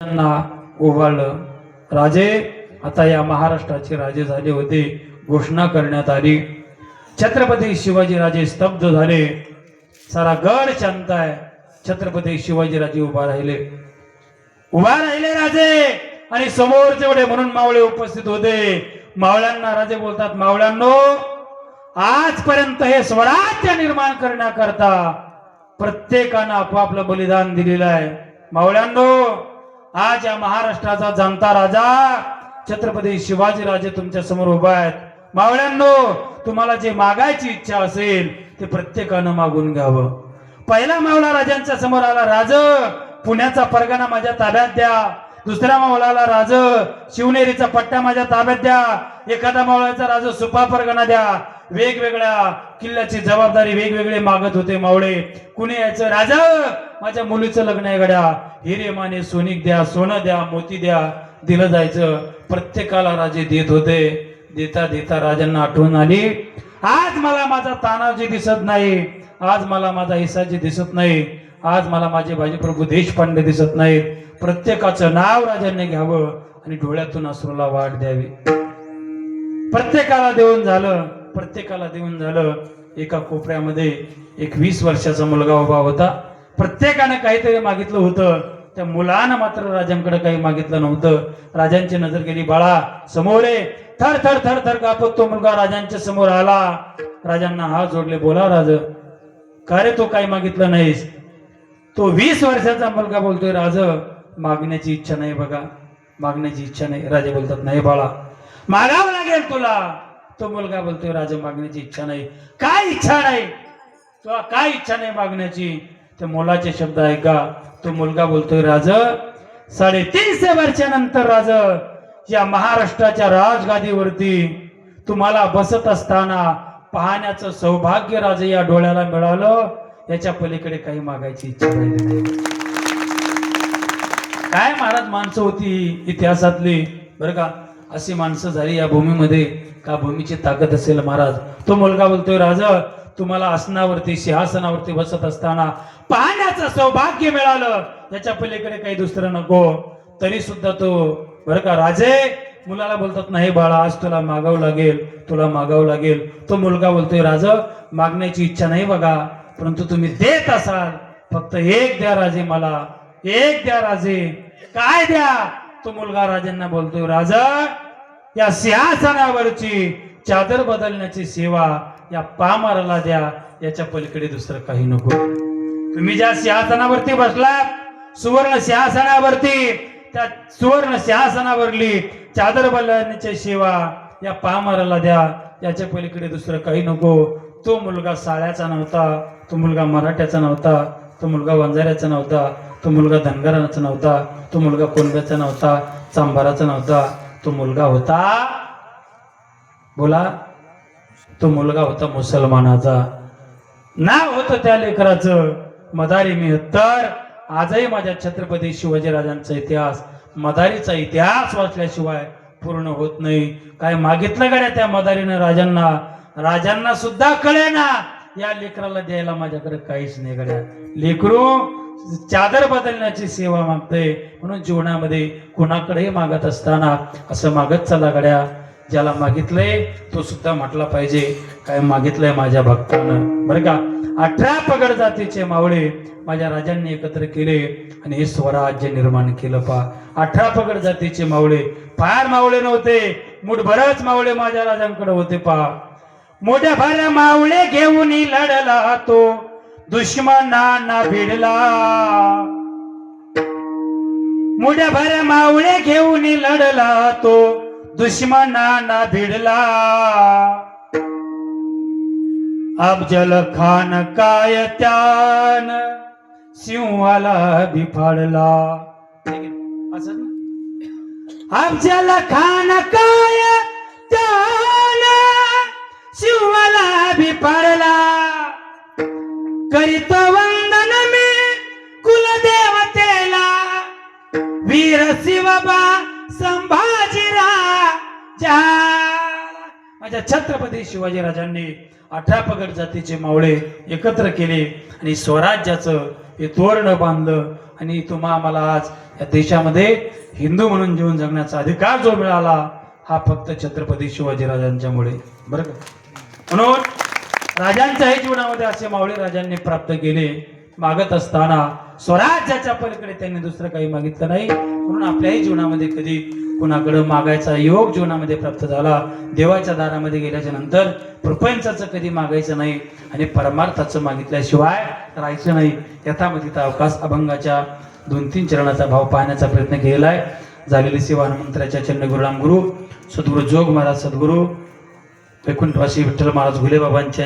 त्यांना ओवाळलं. राजे आता या महाराष्ट्राचे राजे झाले होते. घोषणा करण्यात आली. छत्रपती शिवाजीराजे स्तब्ध झाले. सारा गड शांत आहे. छत्रपती शिवाजीराजे उभा राहिले राजे. आणि समोर जेवढे म्हणून मावळे उपस्थित होते. मावळ्यांना राजे बोलतात, मावळ्यांनो, आजपर्यंत हे स्वराज्य निर्माण करण्याकरता प्रत्येकानं आपापलं बलिदान दिलेलं आहे. मावळ्यांनो, आज या महाराष्ट्राचा जाणता राजा छत्रपती शिवाजीराजे तुमच्या समोर उभा आहेत. मावळ्यांनो, तुम्हाला जे मागायची इच्छा असेल ते प्रत्येकानं मागून घ्यावं. पहिला मावळा राजांच्या समोर आला. राज, पुण्याचा परगणा माझ्या ताब्यात द्या. दुसऱ्या मावळाला, राज, शिवनेरीचा पट्टा माझ्या ताब्यात द्या. एखादा मावळ्याचा, राज, सुपा परगणा द्या. वेगवेगळ्या किल्ल्याची जबाबदारी वेगवेगळे मागत होते मावळे. कुणी यायचं, राजा, माझ्या मुलीचं लग्न आहे गड्या, हिरे माने सोनिक द्या, सोनं द्या, मोती द्या. दिलं जायचं. प्रत्येकाला राजे देत होते. देता देता राजांना आठवण आली, आज मला माझा तानाजी दिसत नाही, आज मला माझा हिसाजी दिसत नाही, आज मला माझे बाजीप्रभू देशपांडे दिसत नाहीत. प्रत्येकाचं नाव राजांनी घ्यावं आणि डोळ्यातून अश्रूला वाट द्यावी. प्रत्येकाला देऊन झालं. प्रत्येकाला देऊन झालं. एका कोपऱ्यामध्ये एक 20 वर्षाचा मुलगा उभा होता. प्रत्येकाने काहीतरी मागितलं होतं. त्या मुलानं मात्र राजांकडे काही मागितलं नव्हतं. राजांची नजर गेली. बाळा समोर ये. थर थर थर थर कापत तो मुलगा राजांच्या समोर आला. राजांना हात जोडले. बोला राज, का रे, तो काही मागितलं नाहीस? तो 20 वर्षाचा मुलगा बोलतोय, राज, मागण्याची इच्छा नाही बघा, मागण्याची इच्छा नाही. राजे बोलतात, नाही बाळा, मागावं लागेल तुला. तो मुलगा बोलतोय, राजा, मागण्याची इच्छा नाही. काय इच्छा नाही तुला? काय इच्छा नाही मागण्याची? त्या मुलाचे शब्द ऐका. तो मुलगा बोलतोय, राज, 350 वर्षानंतर राज, या महाराष्ट्राच्या राजगादीवरती तुम्हाला बसत असताना पाहण्याचं सौभाग्य राज या डोळ्याला मिळालं. याच्या पलीकडे काही मागायची इच्छा राहिली नाही. काय महाराज माणसं होती इतिहासातली, बरं का. अशी माणसं झाली या भूमीमध्ये का भूमीची ताकद असेल महाराज. तो मुलगा बोलतोय, राजा, तुम्हाला आसनावरती, सिंहासनावरती बसत असताना पाहण्याचं सौभाग्य मिळालं, याच्या पलीकडे काही दुसरं नको. तरी सुद्धा तो, बरं का, राजे मुलाला बोलतात, नाही बाळा, आज तुला मागावं लागेल, तुला मागावं लागेल. तो मुलगा बोलतोय, राजा, मागण्याची इच्छा नाही बघा, परंतु तुम्ही देत असाल, फक्त एक द्या राजे, मला एक द्या राजे. काय द्या? तो मुलगा राजांना बोलतोय, राजा, या सिंहासनावरची चादर बदलण्याची सेवा या पामराला द्या, याच्या पलीकडे दुसरं काही नको. तुम्ही ज्या सिंहासनावरती बसलात, सुवर्ण सिंहासनावरती, त्या सुवर्ण सिंहासनावरली चादर बदलण्याची सेवा या पामराला द्या, याच्या पलीकडे दुसरं काही नको. तो मुलगा साळ्याचा नव्हता, तो मुलगा मराठ्याचा नव्हता, तो मुलगा वंजाऱ्याचा नव्हता, तो मुलगा धनगराचा नव्हता, तो मुलगा कोणब्याचा नव्हता, चांभाराचा नव्हता. तो मुलगा होता, बोला, तो मुलगा होता मुसलमानाचा. नाव होतं त्या लेकराचं मदारी मेहत्तर. आजही माझ्या छत्रपती शिवाजीराजांचा इतिहास, मदारीचा इतिहास वाचल्याशिवाय पूर्ण होत नाही. काय मागितलं गड्या त्या मदारीनं राजांना? राजांना सुद्धा कळेना या लेकराला द्यायला माझ्याकडे काहीच नाही गड्या. लेकरू चादर बदलण्याची सेवा मागते, म्हणून जीवनामध्ये कुणाकडेही मागत असताना असं मागत चला गड्या. ज्याला मागितलंय तो सुद्धा म्हटला पाहिजे, काय मागितलंय माझ्या भक्तानं, बरं का. 18 पगड जातीचे मावळे माझ्या राजांनी एकत्र केले आणि हे स्वराज्य निर्माण केलं. 18 पगड जातीचे मावळे, फार मावळे नव्हते, मुठभरच मावळे माझ्या राजांकडे होते. मोठ्या भाऱ्या मावळे घेऊन लढला तो, दुश्मनांना भिडला. मोठ्या भाऱ्या मावळे घेऊन लढला तो, दुश्मनांना भिडला. अफजल खान काय त्यान सिंहाला बिफाडला. अफजल खान काय त्यान सिंहाला बिफाडला. करीत वंदन मी कुलदेवतेला, वीर शिवबा संभाजीराजा. माझ्या छत्रपती शिवाजीराजांनी 18 पगड जातीचे मावळे एकत्र केले आणि स्वराज्याचं हे तोरण बांधलं. आणि तुम्हा आम्हाला आज या देशामध्ये हिंदू म्हणून जीवन जगण्याचा अधिकार जो मिळाला हा फक्त छत्रपती शिवाजीराजांच्यामुळे, बरं का. म्हणून राजांच्याही जीवनामध्ये असे मावळे राजांनी प्राप्त केले. मागत असताना स्वराज्याच्या पलीकडे त्यांनी दुसरं काही मागितलं नाही. म्हणून आपल्याही जीवनामध्ये कधी कुणाकडे मागायचा योग जीवनामध्ये प्राप्त झाला, देवाच्या दारामध्ये गेल्याच्या नंतर प्रपंचाचं कधी मागायचं नाही आणि परमार्थाचं मागितल्याशिवाय राहायचं नाही. यथामतीचा अवकाश अभंगाच्या 2-3 चरणाचा भाव पाहण्याचा प्रयत्न केलाय. झालेली सेवा हनुमंतराच्या चरण गुरुराम गुरु सद्गुरु जोग महाराज सद्गुरु वैकुंठवासी विठ्ठल महाराज घुले बाबांच्या